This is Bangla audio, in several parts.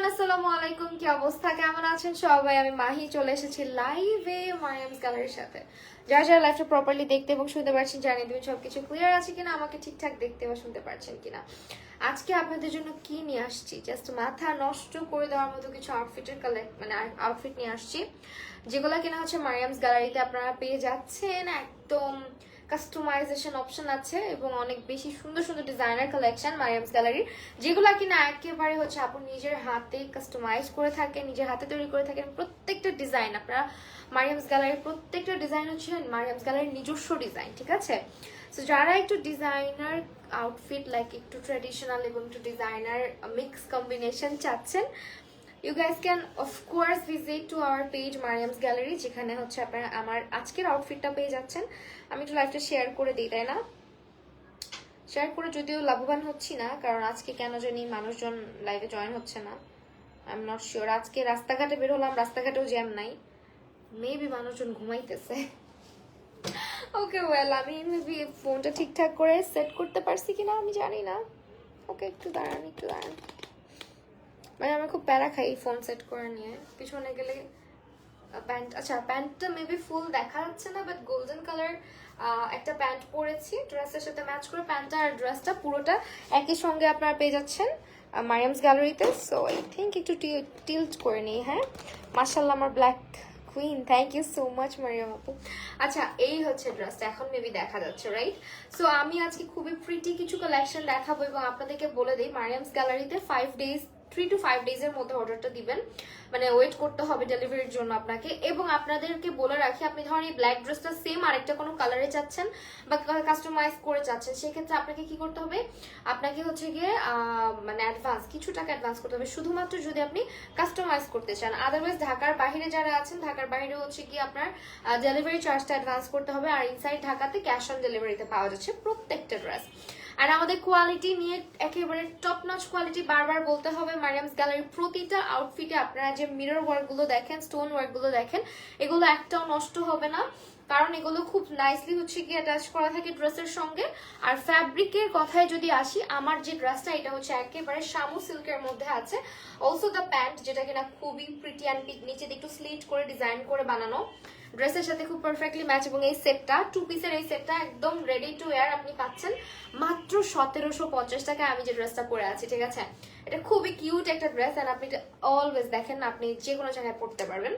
এভরিওয়ান, আসসালামু আলাইকুম। কি অবস্থা, কেমন আছেন সবাই? আমি মাহি চলে এসেছি লাইভে মারিয়ামস গ্যালারির সাথে। যারা যারা লাইভটা প্রপারলি দেখতে এবং শুনতে পারছেন জানিয়ে দেবেন সবকিছু ক্লিয়ার আছে কিনা, আমাকে ঠিকঠাক দেখতে বা শুনতে পারছেন কিনা। আজকে আপনাদের জন্য কি নিয়ে আসছি, জাস্ট মাথা নষ্ট করে দেওয়ার মতো কিছু আউটফিটের আউটফিট নিয়ে আসছি, যেগুলো কিনা হচ্ছে মারিয়ামস গ্যালারিতে আপনারা পেয়ে যাচ্ছেন। একদম কাস্টমাইজেশন অপশন আছে এবং অনেক বেশি সুন্দর সুন্দর ডিজাইনার কালেকশন মারিয়ামস গ্যালারির, যেগুলো কিনা একেবারে হচ্ছে আপনি নিজের হাতে কাস্টমাইজ করে থাকেন, নিজের হাতে তৈরি করে থাকেন। প্রত্যেকটা ডিজাইন আপনারা মারিয়ামস গ্যালারির প্রত্যেকটা ডিজাইন হচ্ছে মারিয়ামস গ্যালারির নিজস্ব ডিজাইন, ঠিক আছে? সো যারা একটু ডিজাইনার আউটফিট লাইক একটু ট্র্যাডিশনাল এবং একটু ডিজাইনার মিক্স কম্বিনেশন চাচ্ছেন, you guys can of course visit to our page Mariam's Gallery, যেখানে হচ্ছে আপনারা আমার আজকের আউটফিটটা পেয়ে যাচ্ছেন। আমি একটু লাইভটা শেয়ার করে দিই, তাই না? শেয়ার করে যদিও লাভবান হচ্ছি না, কারণ আজকে কেন জানি মানুষজন লাইভে জয়েন হচ্ছে না। I am not sure. আজকে রাস্তাঘাটে বের হলাম, রাস্তাঘাটেও জ্যাম নাই, মেবি মানুষজন ঘুমাইতেছে। ওকে ওয়েল, আমি মেবি ফোনটা ঠিকঠাক করে সেট করতে পারছি কিনা আমি জানি না। ওকে একটু দাঁড়ান, একটু দাঁড়ান। মানে আমি খুব প্যারা খাই ফোন সেট করে নিয়ে। পিছনে গেলে প্যান্ট, আচ্ছা প্যান্টটা মেবি ফুল দেখা যাচ্ছে না, বাট গোল্ডেন কালার একটা প্যান্ট পরেছি ড্রেসের সাথে ম্যাচ করে। প্যান্টটা আর ড্রেসটা পুরোটা একই সঙ্গে আপনারা পেয়ে যাচ্ছেন মারিয়ামস গ্যালারিতে। সো আই থিঙ্ক একটু টিল্ট করে নিই। হ্যাঁ, মাশাআল্লাহ আমার black queen, thank you so much Mariam আপু। আচ্ছা, এই হচ্ছে ড্রেসটা, এখন মেবি দেখা যাচ্ছে, রাইট? সো আমি আজকে খুবই প্রিটি কিছু কালেকশন দেখাবো এবং আপনাদেরকে বলে দিই মারিয়ামস গ্যালারিতে 3 to 5 ডেজের মধ্যে অর্ডারটা দিবেন, মানে ওয়েট করতে হবে ডেলিভারির জন্য আপনাকে। এবং আপনাদেরকে বলে রাখি, আপনি ধরেন এই ব্ল্যাক ড্রেসটা সেম আরেকটা কোনো কালারে চাচ্ছেন বা কাস্টমাইজ করে চাচ্ছেন, সেক্ষেত্রে আপনাকে কি করতে হবে, আপনাকে হচ্ছে গিয়ে মানে অ্যাডভান্স কিছু টাকা অ্যাডভান্স করতে হবে, শুধুমাত্র যদি আপনি কাস্টমাইজ করতে চান। আদারওয়াইজ ঢাকার বাইরে যারা আছেন, ঢাকার বাইরে হচ্ছে কি আপনার ডেলিভারি চার্জটা অ্যাডভান্স করতে হবে। আর ইনসাইড ঢাকাতে ক্যাশ অন ডেলিভারিতে পাওয়া যাচ্ছে প্রত্যেকটা ড্রেস। আর আমাদের কোয়ালিটি নিয়ে একেবারে টপ নচ কোয়ালিটি, বারবার বলতে হবে। মারিয়ামস গ্যালারির প্রতিটা আউটফিটে আপনারা যে মিরর ওয়ার্ক গুলো দেখেন, স্টোন ওয়ার্ক গুলো দেখেন, এগুলো একটাও নষ্ট হবে না, কারণ এগুলো খুব নাইসলি হচ্ছে কি অ্যাটাচ করা থাকে ড্রেসের সঙ্গে। আর ফ্যাব্রিকের কথায় যদি আসি, আমার যে ড্রেসটা এটা হচ্ছে একেবারে শামু সিল্কের মধ্যে আছে। অলসো দ্য প্যান্ট, যেটা কিনা খুবই প্রিটি অ্যান্ড নিচে একটু স্লিট করে ডিজাইন করে বানানো, ড্রেসের সাথে খুব পারফেক্টলি ম্যাচ। এবং এই সেটটা 2 পিসের এই সেটটা একদম রেডি টু ওয়্যার আপনি পাচ্ছেন মাত্র 1750 টাকায়। আমি যে ড্রেসটা পরে আছি, ঠিক আছে, এটা খুবই কিউট একটা ড্রেস এন্ড আপনি অলওয়েজ দেখেন আপনি যে কোনো জায়গায় পরতে পারবেন।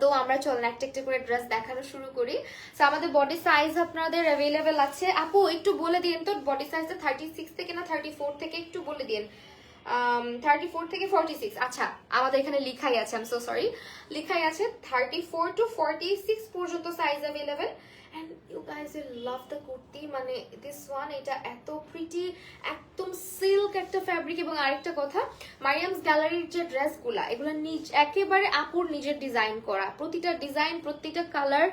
তো আমরা চলেন একটা একটা করে ড্রেস দেখানো শুরু করি। তো আমাদের বডি সাইজ আপনাদের অ্যাভেলেবেল আছে। আপু একটু বলে দিন তো বডি সাইজটা 36 থেকে না 34 থেকে, একটু বলে দিন। 34 থেকে 46। আচ্ছা, আমাদের এখানে লিখাই আছে, আই এম সো সরি, লিখাই আছে 34 to 46 পর্যন্ত size available. And you guys will love the kurti, মানে দিস ওয়ান, এটা এত প্রিটি, একদম সিল্ক একটা ফ্যাব্রিক। এবং আরেকটা কথা, মারিয়ামস গ্যালারির যে ড্রেসগুলা, এগুলো একেবারে আপুর নিজের ডিজাইন করা, প্রতিটা ডিজাইন, প্রতিটা কালার,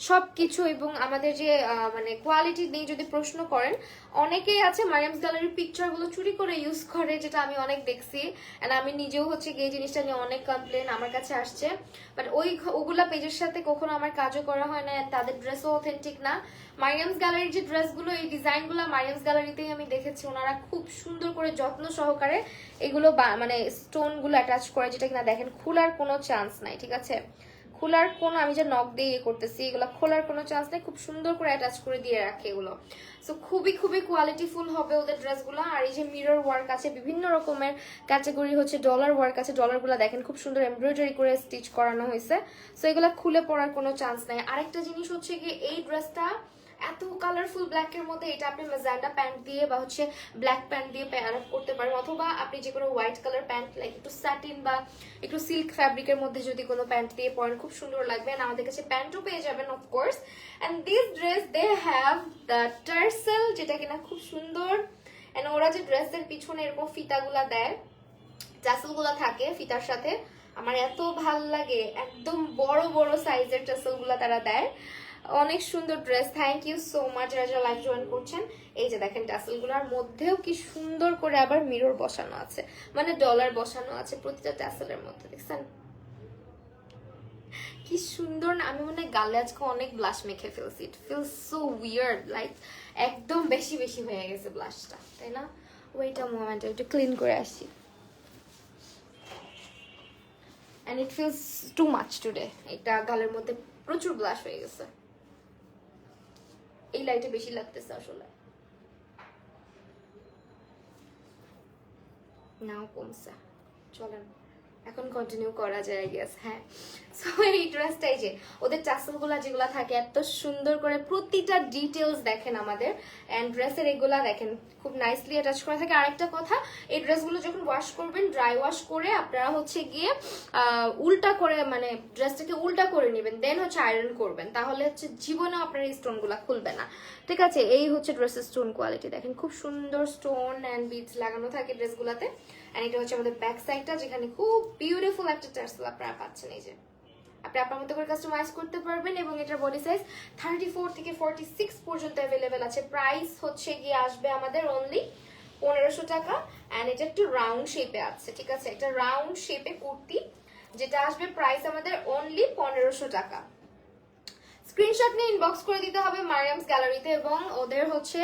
সব কিছু। এবং আমাদের যে মানে কোয়ালিটি নিয়ে যদি প্রশ্ন করেন, অনেকেই আছে মারিয়ামস গ্যালারির পিকচারগুলো চুরি করে ইউজ করে, যেটা আমি অনেক দেখছি। এন্ড আমি নিজেও হচ্ছে গিয়ে এই জিনিসটা নিয়ে অনেক কমপ্লেন আমার কাছে আসছে, বাট ওগুলা পেজের সাথে কখনো আমার কাজও করা হয় না, তাদের ড্রেসও অথেন্টিক না। মারিয়ামস গ্যালারির যে ড্রেসগুলো, এই ডিজাইনগুলো মারিয়ামস গ্যালারিতেই আমি দেখেছি, ওনারা খুব সুন্দর করে যত্ন সহকারে এগুলো মানে স্টোনগুলো অ্যাটাচ করে, যেটা কিনা দেখেন খোলার কোনো চান্স নাই, ঠিক আছে? খোলার কোনো, আমি যে নখ দিয়ে করতেছি, এগুলো খোলার কোনো চান্স নেই, খুব সুন্দর করে অ্যাটাচ করে দিয়ে রাখে এগুলো। সো খুবই খুবই কোয়ালিটিফুল হবে ওদের ড্রেসগুলো। আর এই যে মিরর ওয়ার্ক আছে, বিভিন্ন রকমের ক্যাটাগরি হচ্ছে ডলার ওয়ার্ক আছে, ডলারগুলো দেখেন খুব সুন্দর এমব্রয়ডারি করে স্টিচ করানো হয়েছে। সো এগুলো খুলে পড়ার কোনো চান্স নাই। আরেকটা জিনিস হচ্ছে কি, এই ড্রেসটা এত কালারফুল ব্ল্যাকের মধ্যে, এটা আপনি ম্যাজেন্ডা প্যান্ট দিয়ে বা হচ্ছে ব্ল্যাক প্যান্ট দিয়ে প্যার আপ করতে পারেন, অথবা আপনি যে কোনো হোয়াইট কালার প্যান্ট লাইক একটু স্যাটিন বা একটু সিল্ক ফ্যাব্রিকের মধ্যে যদি কোনো প্যান্ট দিয়ে পরেন, খুব সুন্দর লাগবে। আর আমাদের কাছে প্যান্টও পেয়ে যাবেন of course. And this dress they have the tassel, যেটা কিনা খুব সুন্দর। অ্যান্ড ওরা যে ড্রেসের পিছনে এরকম ফিতাগুলা দেয়, টাসেলগুলা থাকে ফিতার সাথে, আমার এত ভাল লাগে, একদম বড় বড় সাইজের টাসেলগুলা তারা দেয়। অনেক সুন্দর dress, thank you so much যারা যারা লাইভ জয়েন করছেন। এই যে দেখেন টাসেলগুলোর মধ্যেও কি সুন্দর করে আবার মিরর বসানো আছে, মানে ডলার বসানো আছে প্রতিটা টাসেলের মধ্যে, দেখছেন কি সুন্দর না? আমি মনে হয় গালে আজকে অনেক ব্লাশ মেখে ফেলছি, it feels so weird, like একদম বেশি বেশি হয়ে গেছে ব্লাশটা, তাই না? ওয়েট আ মোমেন্ট, একটু ক্লিন করে আসি। and it feels too much today. এটা গালের মধ্যে প্রচুর ব্লাশ হয়ে গেছে, এই লাইটে বেশি লাগতেছে আসলে, নাও কমছে। চলেন এখন কন্টিনিউ করা যায় আই গেস। হ্যাঁ, সো এই ড্রেসটাই যে ওদের টাসেলগুলো যেগুলো থাকে এত সুন্দর করে প্রতিটা ডিটেলস দেখেন আমাদের, এন্ড ড্রেসের এগুলা দেখেন খুব নাইসলি অ্যাটাচ করা থাকে। আরেকটা কথা, এই ড্রেসগুলো যখন ওয়াশ করবেন ড্রাই ওয়াশ করে আপনারা হচ্ছে গিয়ে উল্টা করে মানে ড্রেসটাকে উল্টা করে নেবেন, দেন হচ্ছে আয়রন করবেন, তাহলে হচ্ছে জীবনে আপনার এই স্টোনগুলো খুলবে না। ঠিক আছে, এই হচ্ছে ড্রেসের স্টোন কোয়ালিটি দেখেন, খুব সুন্দর স্টোন অ্যান্ড বিটস লাগানো থাকে ড্রেসগুলোতে। এন্ড এটা হচ্ছে আমাদের ব্যাক সাইডটা, যেখানে খুব বিউটিফুল একটা টার্সেল আপনারা পাচ্ছেন। এই যে আপনি আপনার মতো করে কাস্টমাইজ করতে পারবেন, এবং এটার বডি সাইজ 34 থেকে 46 পর্যন্ত অ্যাভেলেবেল আছে। প্রাইস হচ্ছে গিয়ে আসবে আমাদের অনলি 1500 টাকা, এন্ড এটা একটু রাউন্ড শেপে আছে। ঠিক আছে, এটা রাউন্ড শেপে কুর্তি, যেটা আসবে প্রাইস আমাদের অনলি 1500 টাকা। স্ক্রিনশট নিয়ে ইনবক্স করে দিতে হবে মারিয়ামস গ্যালারিতে, এবং ওদের হচ্ছে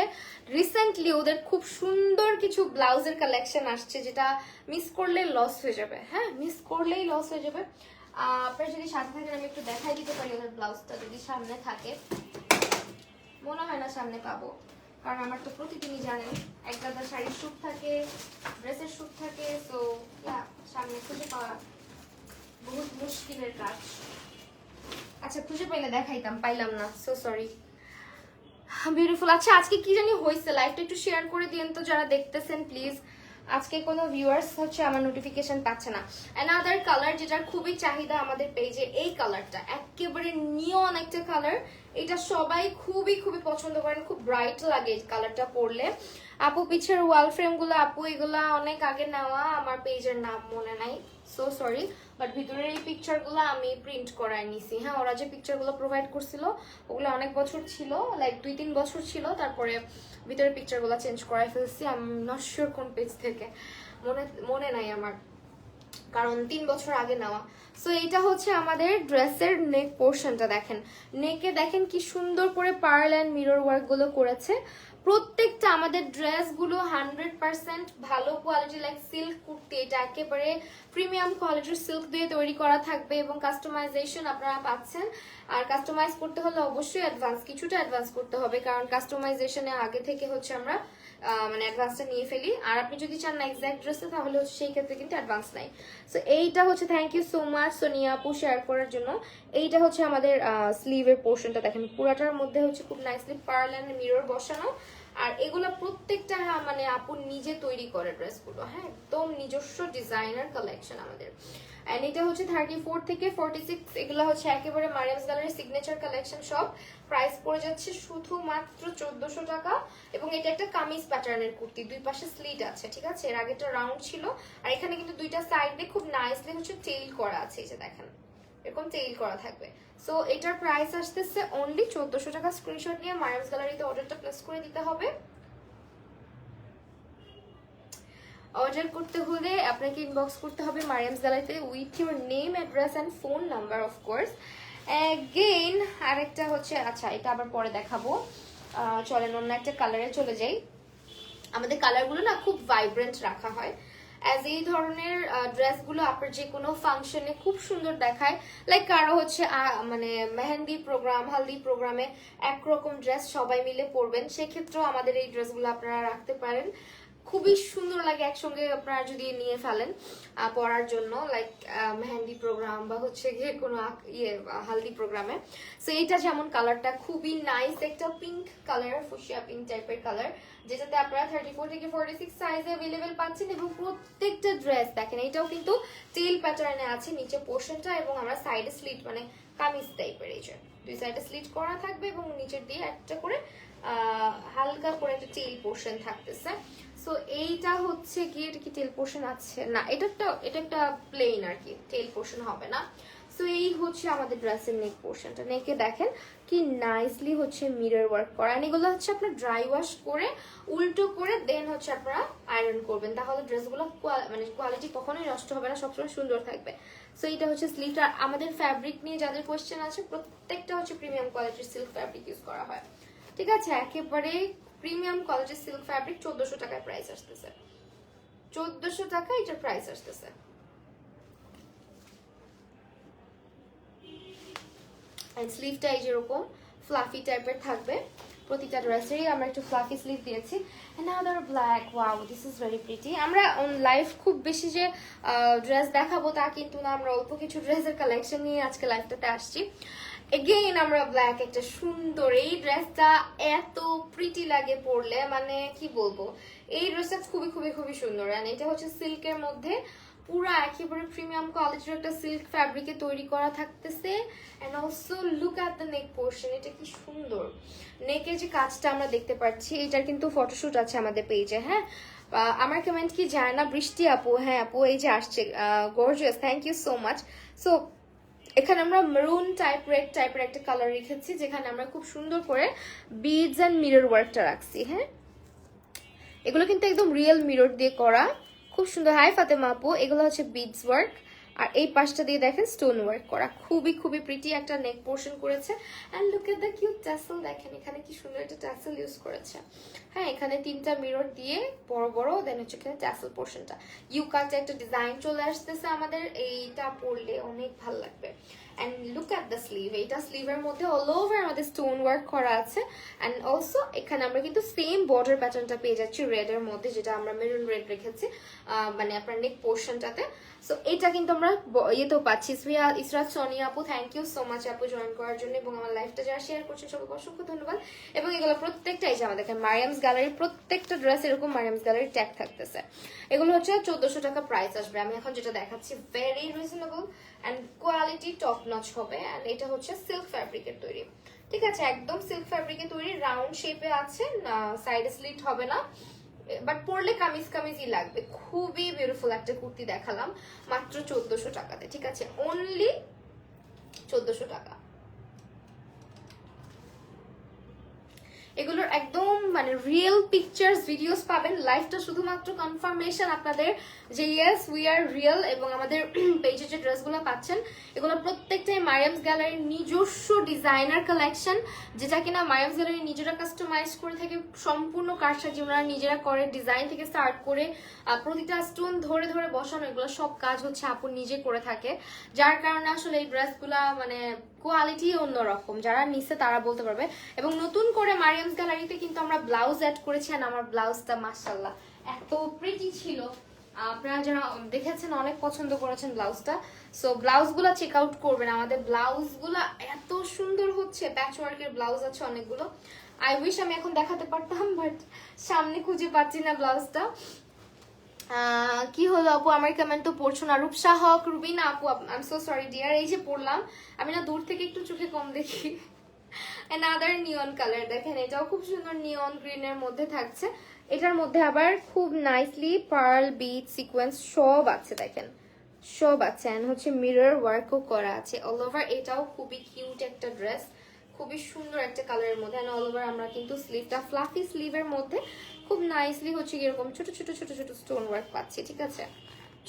রিসেন্টলি ওদের খুব সুন্দর কিছু ব্লাউজের কালেকশন আসছে, যেটা মিস করলে লস হয়ে যাবে। হ্যাঁ, মিস করলেই লস হয়ে যাবে। আপনার যদি সাথে থাকেন আমি একটু দেখাই দিতে পারি ওদের ব্লাউজটা, যদি সামনে থাকে। মনে হয় না সামনে পাবো, কারণ আমার তো প্রতিদিনই জানেন একটা শাড়ির শ্যুট থাকে, ড্রেসের শ্যুট থাকে, তো সামনে খুঁজে পাওয়া বহুত মুশকিলের কাজ। আচ্ছা, খুঁজে পাইলে দেখাইতাম, পাইলাম না, সো সরি। বিউটিফুল। আচ্ছা, আজকে কি জানি হয়েছে, লাইভটা একটু শেয়ার করে দিন তো যারা দেখতেছেন প্লিজ। আজকে কোনো ভিউয়ার্স হচ্ছে আমার নোটিফিকেশন পাচ্ছে না। অ্যানাদার কালার যেটার খুবই চাহিদা আমাদের পেজে, এই কালারটা একেবারে নিয়ন একটা কালার, এটা সবাই খুবই খুবই পছন্দ করেন, খুব ব্রাইট লাগে এই কালারটা পরলে। আপু পিছের ওয়াল ফ্রেমগুলো আপু এগুলা অনেক আগে নেওয়া, আমার পেজের নাম মনে নাই, সো সরি, বাট ভিতরের এই পিকচারগুলো আমি প্রিন্ট করাই নিছি। হ্যাঁ, ওরা যে পিকচারগুলো প্রোভাইড করছিল ওগুলো অনেক বছর ছিল, লাইক 2-3 বছর ছিল, তারপরে ভিতরের পিকচারগুলো চেঞ্জ করাই ফেলছি। আমি নট শিওর কোন পেজ থেকে, মনে নাই আমার, কারণ 3 বছর আগে নেওয়া। সো এইটা হচ্ছে আমাদের ড্রেসের নেক পোর্শনটা দেখেন, নেকে দেখেন কি সুন্দর করে পার্ল অ্যান্ড মিরর ওয়ার্ক গুলো করেছে। প্রত্যেকটা আমাদের ড্রেসগুলো 100% ভালো কোয়ালিটি, লাইক সিল্ক কুর্তি, এটা একেবারে প্রিমিয়াম কোয়ালিটির সিল্ক দিয়ে তৈরি করা থাকবে, এবং কাস্টমাইজেশন আপনারা পাচ্ছেন। আর কাস্টমাইজ করতে হলে অবশ্যই কিছুটা অ্যাডভান্স করতে হবে, কারণ কাস্টমাইজেশনে আগে থেকে হচ্ছে আমরা মানে অ্যাডভান্সটা নিয়ে ফেলি। আর আপনি যদি চান না এক্সাক্ট ড্রেসে, তাহলে হচ্ছে সেই ক্ষেত্রে কিন্তু অ্যাডভান্স নাই। সো এইটা হচ্ছে, thank you so much Sonia আপু শেয়ার করার জন্য। এইটা হচ্ছে আমাদের স্লিভের পোর্শনটা দেখেন, পুরাটার মধ্যে হচ্ছে খুব নাইসলি পার্ল অ্যান্ড মিরর বসানো। আর এগুলো প্রত্যেকটা মানে আপু নিজে তৈরি করে ড্রেসগুলো, হ্যাঁ, একদম নিজস্ব ডিজাইনার কালেকশন আমাদের। এন্ড এটা হচ্ছে 34 থেকে 46, এগুলো হচ্ছে একেবারে মারিয়ামস গ্যালারির সিগনেচার কালেকশন সব। প্রাইস পড়ে যাচ্ছে শুধুমাত্র 1400 টাকা, এবং এটা একটা কামিজ প্যাটার্নের কুর্তি, দুই পাশে স্লিট আছে। ঠিক আছে, এর আগেটা রাউন্ড ছিল, আর এখানে কিন্তু দুইটা সাইডে খুব নাইসলি হচ্ছে টেইল করা আছে, এই যে দেখেন এরকম টেইল করা থাকবে। সো এটার প্রাইস আসতেছে অনলি 1400 টাকা। স্ক্রিনশট নিয়ে মারিয়ামস গ্যালারিতে অর্ডারটা প্লেস করে দিতে হবে। অর্ডার করতে হলে আপনাকে ইনবক্স করতে হবে মারিয়ামস গ্যালারিতে with your name, address and phone number of course. Again আরেকটা হচ্ছে, আচ্ছা এটা আবার পরে দেখাবো, চলেন অন্য একটা কালারে চলে যাই। আমাদের কালারগুলো না খুব ভাইব্রেন্ট রাখা হয়, অ্যাজ এই ধরনের ড্রেসগুলো আপনার যে কোনো ফাংশনে খুব সুন্দর দেখায়। লাইক কারো হচ্ছে মানে মেহেন্দি প্রোগ্রাম, হালদি প্রোগ্রামে একরকম ড্রেস সবাই মিলে পরবেন, সেক্ষেত্রেও আমাদের এই ড্রেসগুলো আপনারা রাখতে পারেন, খুবই সুন্দর লাগে একসঙ্গে আপনারা যদি নিয়ে ফেলেন পরার জন্য, লাইক মেহেন্দি প্রোগ্রাম বা হচ্ছে গিয়ে কোনো হালদি প্রোগ্রামে। সো এইটা যেমন কালারটা খুবই নাইস, একটা পিঙ্ক কালার, ফুশিয়া পিঙ্ক টাইপের কালার, যেটাতে আপনারা 34 থেকে 46 সাইজে অ্যাভেলেবেল পাচ্ছেন। এবং প্রত্যেকটা ড্রেস দেখেন, এটাও কিন্তু টেল প্যাটার্নে আছে নিচে পোর্শনটা, এবং আমরা সাইডে স্লিট মানে কামিজ টাইপের, এই যে দুই সাইডে স্লিট করা থাকবে, এবং নিচের দিয়ে একটা করে হালকা করে একটা টেল পোর্শন থাকতেছে। সো এইটা হচ্ছে কি, এটা কি টেল পোর্শন আছে না, এটা একটা প্লেন আর কি, টেল পোর্শন হবে না। সো এই হচ্ছে আমাদের ড্রেসের নেক পোর্শনটা, নেকে দেখেন কি নাইসলি হচ্ছে মিরর ওয়ার্ক করা। এগুলো হচ্ছে আপনার ড্রাই ওয়াশ করে উল্টো করে দেন হচ্ছে আপনারা আয়রন করবেন, তাহলে ড্রেসগুলো মানে কোয়ালিটি কখনোই নষ্ট হবে না, সবসময় সুন্দর থাকবে। সো এটা হচ্ছে স্লিভটা। আমাদের ফ্যাব্রিক নিয়ে যাদের কোয়েশ্চেন আছে, প্রত্যেকটা হচ্ছে প্রিমিয়াম কোয়ালিটির সিল্ক ফ্যাব্রিক ইউজ করা হয়। ঠিক আছে, একেবারে প্রিমিয়াম কোয়ালিটির সিল্ক ফ্যাব্রিক 1400 টাকায় প্রাইস আসতেছে, 1400 টাকা এটার প্রাইস আসতেছে। অ্যান্ড স্লিভটা এই যেরকম ফ্লাফি টাইপের থাকবে, প্রতিটা ড্রেসেরই আমরা একটু ফ্লাফি স্লিভ দিয়েছি। Another black, wow this is very pretty. আমরা লাইভ খুব বেশি যে ড্রেস দেখাবো তা কিন্তু না, আমরা অল্প কিছু ড্রেসের কালেকশন নিয়ে আজকে লাইভটাতে আসছি। এগেইন আমরা ব্ল্যাক একটা সুন্দর, এই ড্রেসটা এত প্রিটি লাগে পরলে, মানে কি বলবো, এই ড্রেসটা খুবই খুবই খুবই সুন্দর। অ্যান্ড এটা হচ্ছে সিল্কের মধ্যে, পুরা একেবারে প্রিমিয়াম কোয়ালিটির একটা সিল্ক ফ্যাব্রিকে তৈরি করা থাকতেছে। And also look at the neck portion, এটা কি সুন্দর। নেকের যে কাজটা আমরা দেখতে পাচ্ছি, এটার কিন্তু ফটোশুট আছে আমাদের পেজে। হ্যাঁ, আমার কমেন্ট কি যায় না বৃষ্টি আপু? হ্যাঁ আপু, এই যে আসছে, gorgeous, thank you so much. So এখানে আমরা মেরুন টাইপ, রেড টাইপের একটা কালার রেখেছি, যেখানে আমরা খুব সুন্দর করে বিডস অ্যান্ড মিরর ওয়ার্কটা রাখছি। হ্যাঁ, এগুলো কিন্তু একদম রিয়েল মিরর দিয়ে করা, খুব সুন্দর। হাই ফাতেমা আপু, এগুলো হচ্ছে বিডস ওয়ার্ক, আর এই পাশটা দিয়ে দেখেন স্টোন ওয়ার্ক করা, খুবই খুবই প্রিটি একটা নেক পোর্শন করেছে। And look at the cute tassel, দেখেন এখানে কি সুন্দর একটা ট্যাসেল ইউজ করেছে। হ্যাঁ, এখানে 3টা মিরর দিয়ে বড় বড়, দেন হচ্ছে এখানে ট্যাসেল পোর্শনটা ইউ কাটে একটা ডিজাইন চলে আসতেছে আমাদের, এইটা পরলে অনেক ভালো লাগবে। And look at the sleeve, এইটা স্লিভের মধ্যে অল ওভার আমাদের স্টোন ওয়ার্ক করা আছে। অ্যান্ড অলসো এখানে আমরা কিন্তু সেম বর্ডার প্যাটার্নটা পেয়ে যাচ্ছি রেড এর মধ্যে, যেটা আমরা মেরুন রেড রেখেছি মানে আপনার নেক পোর্শনটাতে। সো এটা কিন্তু আমরা ইয়েতেও পাচ্ছি। ইসরাত সোনিয়া আপু, থ্যাংক ইউ সো মাচ আপু জয়েন করার জন্য, এবং আমার লাইফটা যারা শেয়ার করছেন সবাইকে অসংখ্য ধন্যবাদ। এবং এগুলো প্রত্যেকটা, এই যে আমাদের মারিয়ামস গ্যালারির প্রত্যেকটা ড্রেস এরকম মারিয়ামস গ্যালারির ট্যাগ থাকতেছে। এগুলো হচ্ছে 1400 টাকা প্রাইস আসবে। আমি এখন যেটা দেখাচ্ছি very reasonable and quality top notch হবে। অ্যান্ড এটা হচ্ছে সিল্ক ফ্যাব্রিকের তৈরি, ঠিক আছে, একদম সিল্ক ফ্যাব্রিকের তৈরি, রাউন্ড শেপে আছে, সাইডে স্লিট হবে না, বাট পরলে কামিজ কামিজই লাগবে। খুবই বিউটিফুল একটা কুর্তি দেখালাম মাত্র 1400 টাকাতে, ঠিক আছে, অনলি 1400 টাকা। এগুলোর একদম মানে রিয়েল পিকচার্স ভিডিওস পাবেন। লাইভটা শুধুমাত্র কনফার্মেশন আপনাদের যে ইয়েস উই আর রিয়েল, এবং আমাদের পেজে যে ড্রেসগুলো পাচ্ছেন এগুলো প্রত্যেকটাই মারিয়ামস গ্যালারির নিজস্ব ডিজাইনার কালেকশন, যেটা কিনা মারিয়ামস গ্যালারি নিজেরা কাস্টমাইজ করে থাকে, সম্পূর্ণ কারসাজি ওনারা নিজেরা করে, ডিজাইন থেকে স্টার্ট করে প্রতিটা স্টোন ধরে ধরে বসানো, এগুলো সব কাজ হচ্ছে আপু নিজে করে থাকে। যার কারণে আসলে এই ড্রেসগুলা মানে কোয়ালিটি অন্যরকম, যারা নিচ্ছে তারা বলতে পারবে। এবং নতুন করে মারিয়ামস গ্যালারিতে কিন্তু আমরা ব্লাউজ অ্যাড করেছি, আর আমার ব্লাউজটা মাশাআল্লাহ এত প্রিটি ছিল, আপনারা যারা দেখেছেন অনেক পছন্দ করেছেন ব্লাউজটা। সো ব্লাউজগুলো চেক আউট করবেন, আমাদের ব্লাউজগুলো এত সুন্দর হচ্ছে, প্যাচওয়ার্কের ব্লাউজ আছে অনেকগুলো। আই উইশ আমি এখন দেখাতে পারতাম, বাট সামনে খুঁজে পাচ্ছি না ব্লাউজটা। কি হলো আপু, আমার কমেন্ট তো পড়ছো না। রূপসা হক, রুবিনা আপু, I am so sorry dear, এই যে পড়লাম, আমি না দূর থেকে একটু চোখে কম দেখি। অ্যানাদার নিয়ন কালার, দেখেন এটাও খুব সুন্দর নিয়ন গ্রিনের মধ্যে থাকছে। এটার মধ্যে আবার খুব নাইসলি পার্ল বিট সিকোয়েন্স সব আছে, দেখেন সব আছে। এন্ড হচ্ছে মিরর ওয়ার্কও করা আছে অল ওভার। এটাও খুবই কিউট একটা ড্রেস, খুবই সুন্দর একটা কালারের মধ্যে। অল ওভার আমরা কিন্তু স্লিভটা ফ্লাফি স্লিভের মধ্যে খুব নাইসলি হচ্ছে এরকম ছোট ছোট ছোট ছোট স্টোন ওয়ার্ক পাচ্ছি, ঠিক আছে,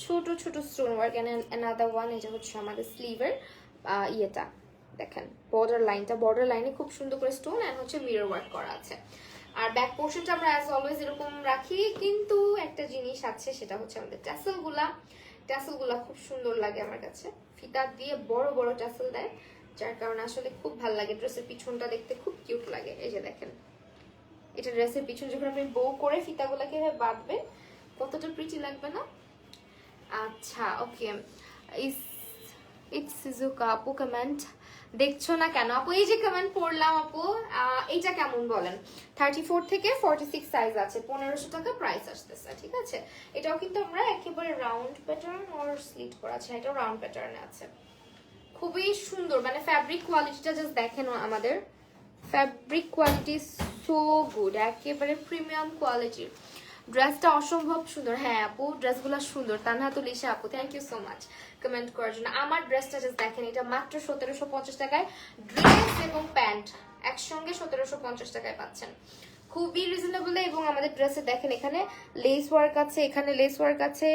ছোট ছোট stone work. And another one, এটা হচ্ছে আমাদের স্লিভের ইয়েটা, দেখেন বর্ডার লাইনটা, বর্ডার লাইনে খুব সুন্দর করে স্টোন এন্ড হচ্ছে মিরর ওয়ার্ক করা আছে। আর ব্যাক পোর্শনটা আমরা অ্যাজ অলওয়েজ এরকম রাখি, কিন্তু একটা জিনিস আছে, সেটা হচ্ছে আমাদের ট্যাসেলগুলা। ট্যাসেলগুলা খুব সুন্দর লাগে আমার কাছে, ফিতা দিয়ে বড় বড় ট্যাসেল দেয়, যার কারণে আসলে খুব ভালো লাগে। ড্রেসের পিছনটা দেখতে খুব কিউট লাগে। এই যে দেখেন, এটা ড্রেসের পিছন যখন আপনি বউ করে ফিতাগুলাকে বাঁধবে কতটা প্রিটি লাগবে না? আচ্ছা ওকে, ইটস সিজুকা আপু কমেন্ট দেখছো না কেন আপু? এই যে কমেন্ট পড়লাম আপু, এইটা কেমন বলেন? 34 থেকে 46 সাইজ আছে, 1500 টাকা প্রাইস আসতেছে, ঠিক আছে। এটাও কিন্তু আমরা একেবারে রাউন্ড প্যাটার্ন আর স্লিট করা আছে, এটাও রাউন্ড প্যাটার্নে আছে, খুবই সুন্দর। মানে ফ্যাব্রিক কোয়ালিটিটা জাস্ট দেখেন, আমাদের ফ্যাব্রিক কোয়ালিটি সো গুড, একেবারে প্রিমিয়াম কোয়ালিটির। ড্রেসটা অসম্ভব সুন্দর। হ্যাঁ আপু, ড্রেসগুলো সুন্দর। তানহাতুল ইশা আপু, thank you so much comment করার জন্য। আমার ড্রেসটা জাস্ট দেখেন, এটা মাত্র 1750 টাকায়, ড্রেস এবং প্যান্ট একসঙ্গে 1750 টাকায় পাচ্ছেন, খুবই রিজনেবল। এবং আমাদের ড্রেসে দেখেন এখানে লেস ওয়ার্ক আছে, এখানে লেস ওয়ার্ক আছে,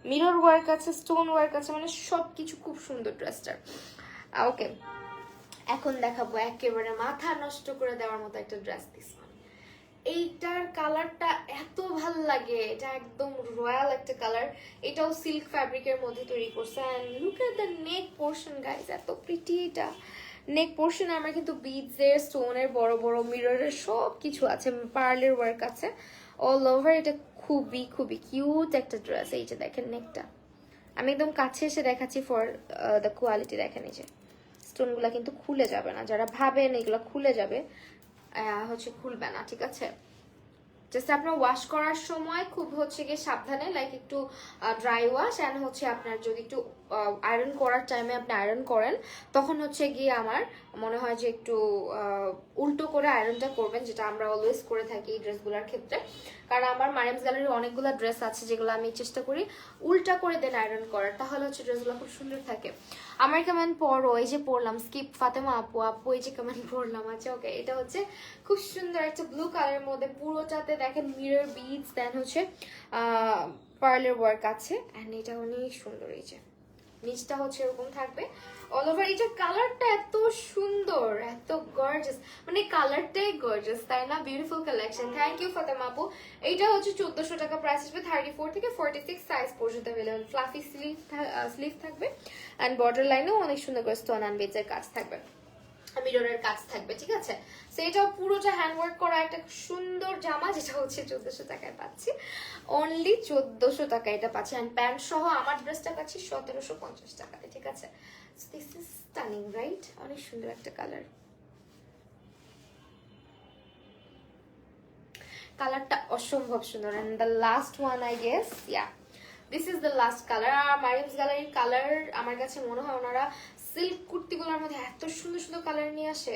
মিরর ওয়ার্ক আছে, স্টোন ওয়ার্ক আছে, মানে সবকিছু খুব সুন্দর ড্রেসটার। ওকে, এখন দেখাবো একেবারে মাথা নষ্ট করে দেওয়ার মতো একটা ড্রেস। দিস এইটার কালারটা এত ভাল লাগে, এটা একদম রয়্যাল একটা কালার। এটাও সিল্ক ফ্যাব্রিকের মধ্যে তৈরি করছে। And look at the neck portion guys, এত প্রিটি। এটা নেক পোর্শনে আমার কিন্তু বিডসের, স্টোনের, বড় বড় মিররের সব কিছু আছে, পার্লের ওয়ার্ক আছে অল ওভার। এটা খুবই খুবই কিউট একটা ড্রেস। এই যে দেখেন নেকটা, আমি একদম কাছে এসে দেখাচ্ছি ফর দ্য কোয়ালিটি। দেখেন এই যে স্টোনগুলো কিন্তু খুলে যাবে না, যারা ভাবেন এগুলো খুলে যাবে হচ্ছে খুলবে না, ঠিক আছে। জাস্ট আপনার ওয়াশ করার সময় খুব হচ্ছে গিয়ে সাবধানে, লাইক একটু ড্রাই ওয়াশ, অ্যান্ড হচ্ছে আপনার যদি একটু আয়রন করার টাইমে আপনি আয়রন করেন, তখন হচ্ছে গিয়ে আমার মনে হয় যে একটু উল্টো করে আয়রনটা করবেন, যেটা আমরা অলওয়েজ করে থাকি এই ড্রেসগুলোর ক্ষেত্রে। কারণ আমার মারিয়ামস গ্যালারির অনেকগুলো ড্রেস আছে যেগুলো আমি চেষ্টা করি উল্টা করে দেন আয়রন করার, তাহলে হচ্ছে ড্রেসগুলো খুব সুন্দর থাকে। আমার কেমন পরো, এই যে পরলাম স্কিপ ফাতেমা আপু, আপু এই যে কেমন পরলাম। আচ্ছা ওকে, এটা হচ্ছে খুব সুন্দর একটা ব্লু কালারের মধ্যে, পুরোটাতে দেখেন মিরর বিডস, দেন হচ্ছে পার্লের ওয়ার্ক আছে, অ্যান্ড এটা অনেক সুন্দর। এই যে নিচটা হচ্ছে এরকম থাকবে অল ওভার। এটা কালারটা এত সুন্দর, এত গর্জাস, মানে কালারটাই গর্জাস, তাই না? Beautiful collection, thank you Fatema আপু। এইটা হচ্ছে 1400 টাকা প্রাইস আসবে, 34 থেকে 46 সাইজ পর্যন্ত অ্যাভেলেবল। ফ্লাফি স্লিভ থাকবে, অ্যান্ড বর্ডার লাইনেও অনেক সুন্দর করে স্টোন অ্যান্ড বেজের কাজ থাকবে, মিররের কাজ থাকবে, ঠিক আছে। সো এটাও পুরোটা হ্যান্ডওয়ার্ক করা একটা সুন্দর জামা, যেটা হচ্ছে 1400 টাকায় পাচ্ছি, অনলি 1400 টাকা এটা পাচ্ছি, অ্যান্ড প্যান্ট সহ আমার ড্রেসটা পাচ্ছি 1750 টাকাতে, ঠিক আছে। দিস ইজ স্টানিং রাইট, অনেক সুন্দর একটা কালার, কালারটা অসম্ভব সুন্দর। And the last one I guess, yeah this is the last colour. আর মারিয়ামস গ্যালারির কালার আমার কাছে মনে হয় ওনারা সিল্ক কুর্তিগুলোর মধ্যে এত সুন্দর সুন্দর কালার নিয়ে আসে,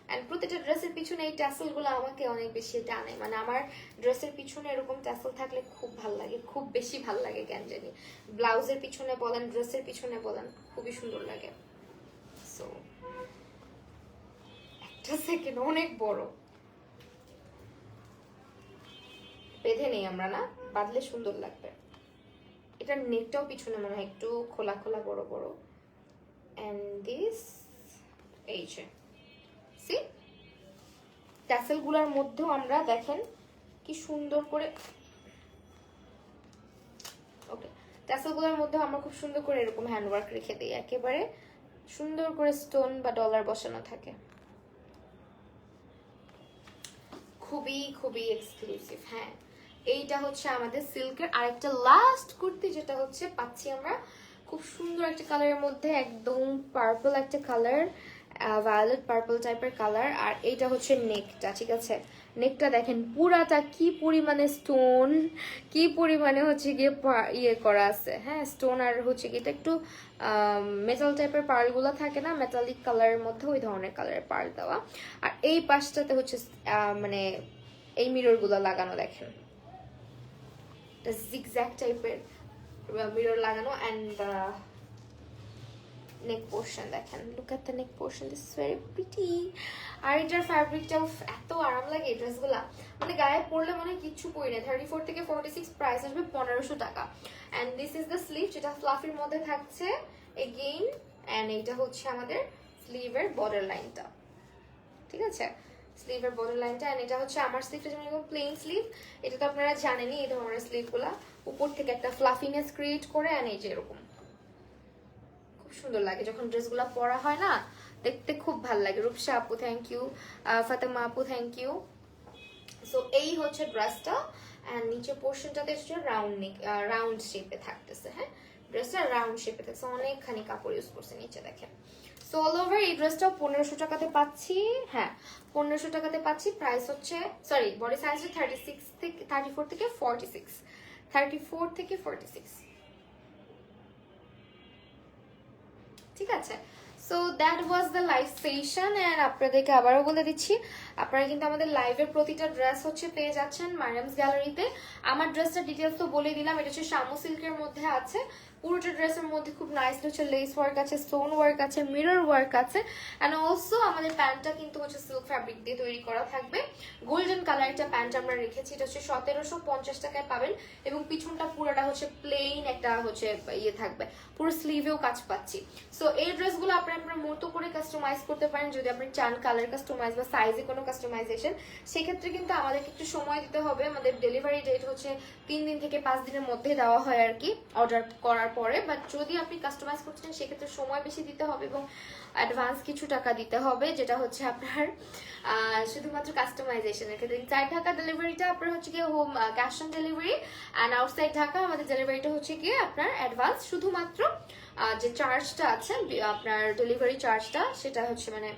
অ্যান্ড প্রতিটা ড্রেসের পিছনে এই ট্যাসেলগুলো আমাকে অনেক বেশি টানে, মানে আমার ড্রেসের পিছনে এরকম ট্যাসেল থাকলে খুব ভালো লাগে, খুব বেশি ভালো লাগে কেন জানি। ব্লাউজের পিছনে বলেন, ড্রেসের পিছনে বলেন, খুবই সুন্দর লাগে। সো একটা সেকেন্ড, অনেক বড় বেঁধে নেই আমরা, না বাঁধলে সুন্দর লাগবে। এটার নেকটাও পিছনে মনে হয় একটু খোলা খোলা বড় বড়, এন্ড দিস এই যে সি ট্যাসেলগুলোর মধ্যেও আমরা দেখেন কি সুন্দর করে, ওকে ট্যাসেলগুলোর মধ্যেও আমরা খুব সুন্দর করে এরকম হ্যান্ডওয়ার্ক রেখে দিই, একেবারে সুন্দর করে স্টোন বা ডলার বসানো থাকে, খুবই খুবই এক্সক্লুসিভ। হ্যাঁ, এইটা হচ্ছে আমাদের সিল্কের আরেকটা লাস্ট কুর্তি, যেটা হচ্ছে পাচ্ছি আমরা খুব সুন্দর একটা কালারের মধ্যে, একদম পার্পল একটা কালার, ভায়োলেট পার্পল টাইপের কালার। আর এইটা হচ্ছে নেকটা, ঠিক আছে। নেকটা দেখেন পুরাটা কি পরিমাণে স্টোন, কি পরিমাণে হচ্ছে গিয়ে ইয়ে করা আছে, হ্যাঁ স্টোন, আর হচ্ছে গিয়ে এটা একটু মেটাল টাইপের পার্লগুলো থাকে না, মেটালিক কালারের মধ্যে ওই ধরনের কালারের পার্ল দেওয়া। আর এই পাশটাতে হচ্ছে মানে এই মিররগুলো লাগানো, দেখেন জিগজ্যাগ টাইপের মিরর লাগানো, অ্যান্ড নেক পোর্শন দেখেন, look at the neck portion, this is very pretty. আর এটার ফ্যাব্রিকটাও এত আরাম লাগে এই ড্রেসগুলা, মানে গায়ে পরলে মনে কিচ্ছু পরি না। 34 থেকে 46 প্রাইস আসবে 1500 টাকা। And this is the sleeve, যেটা ফ্লাফির মধ্যে থাকছে এগেইন, অ্যান্ড এইটা হচ্ছে আমাদের স্লিভের বর্ডার লাইনটা, ঠিক আছে, স্লিভের বর্ডার লাইনটা। অ্যান্ড এটা হচ্ছে আমার স্লিভটা যেমন একদম প্লেন স্লিভ, এটা তো আপনারা জানেনই এই ধরনের স্লিভগুলা উপর থেকে একটা ফ্লাফিনেস ক্রিয়েট করে, অ্যান্ড এই যে এরকম খুব সুন্দর লাগে যখন ড্রেসগুলো পরা হয় না, দেখতে খুব ভালো লাগে। রূপসা আপু থ্যাংক ইউ, ফাতেমা আপু থ্যাংক ইউ। সো এই হচ্ছে ড্রেসটা, অ্যান্ড নিচে পোর্শনটাতে হচ্ছে রাউন্ড শেপে থাকতেছে, হ্যাঁ ড্রেসটা রাউন্ড শেপে থাকছে, অনেকখানি কাপড় ইউজ করছে নিচে দেখেন। সো অল ওভার এই ড্রেসটাও 1500 টাকাতে পাচ্ছি, হ্যাঁ 1500 টাকাতে পাচ্ছি। প্রাইস হচ্ছে সরি বডি সাইজ 36 থেকে 34 থেকে 46, 34 থেকে 46, ঠিক আছে। So that was the live session, and আপনাদেরকে আবারও বলে দিচ্ছি আপনারা কিন্তু আমাদের লাইভের প্রতিটা ড্রেস হচ্ছে পেয়ে যাচ্ছেন মারিয়ামস গ্যালারিতে। আমার ড্রেসটার ডিটেলস তো বলে দিলাম, এটা হচ্ছে শামু সিল্কের মধ্যে আছে, পুরোটা ড্রেসের মধ্যে খুব নাইসলি হচ্ছে লেস ওয়ার্ক আছে, স্টোন ওয়ার্ক আছে, মিরর ওয়ার্ক আছে, অ্যান্ড অলসো আমাদের প্যান্টটা কিন্তু হচ্ছে সিল্ক ফ্যাব্রিক দিয়ে তৈরি করা থাকবে। গোল্ডেন কালার একটা প্যান্ট আমরা রেখেছি, এটা হচ্ছে 1750 টাকায় পাবেন, এবং পিছনটা পুরোটা হচ্ছে প্লেন একটা হচ্ছে ইয়ে থাকবে, পুরো স্লিভেও কাজ পাচ্ছি। সো এই ড্রেসগুলো আপনি আপনার মতো করে কাস্টমাইজ করতে পারেন যদি আপনি চান কালার কাস্টমাইজ বা সাইজে কোনো কোনো কাস্টমাইজেশন, সেক্ষেত্রে কিন্তু আমাদেরকে একটু সময় দিতে হবে। আমাদের ডেলিভারি ডেট হচ্ছে 3 দিন থেকে 5 দিনের মধ্যে দেওয়া হয় আর কি অর্ডার করার পরে। বাট যদি আপনি কাস্টমাইজ করছেন সেক্ষেত্রে সময় বেশি দিতে হবে এবং অ্যাডভান্স কিছু টাকা দিতে হবে, যেটা হচ্ছে আপনার শুধুমাত্র কাস্টমাইজেশনের ক্ষেত্রে। ইনসাইড ঢাকা ডেলিভারিটা আপনার হচ্ছে গিয়ে home cash on delivery, and outside Dhaka আমাদের ডেলিভারিটা হচ্ছে গিয়ে আপনার অ্যাডভান্স, শুধুমাত্র যে চার্জটা আছে আপনার ডেলিভারি চার্জটা সেটা হচ্ছে মানে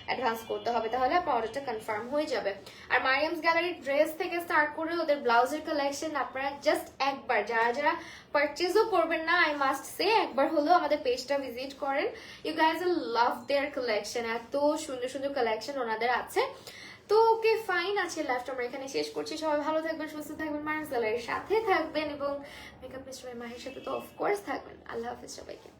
অ্যাডভান্স করতে হবে, তাহলে আপনার অর্ডারটা কনফার্ম হয়ে যাবে। আর মারিয়ামস গ্যালারির ড্রেস থেকে স্টার্ট করে ওদের ব্লাউজের কালেকশন আপনারা জাস্ট একবার, যারা যারা পারচেজও করবেন না, আই মাস্ট সে একবার হলেও আমাদের পেজটা ভিজিট করেন। You guys will love their collection, এত সুন্দর সুন্দর কালেকশন ওনাদের আছে। তো ওকে ফাইন আছে, লাইফটা আমরা এখানে শেষ করছি। সবাই ভালো থাকবেন, সুস্থ থাকবেন, মারিয়ামস গ্যালারির সাথে থাকবেন এবং মেকআপ মিস্টার মাহির সাথে তো অফকোর্স থাকবেন। আল্লাহ হাফিজ সবাইকে।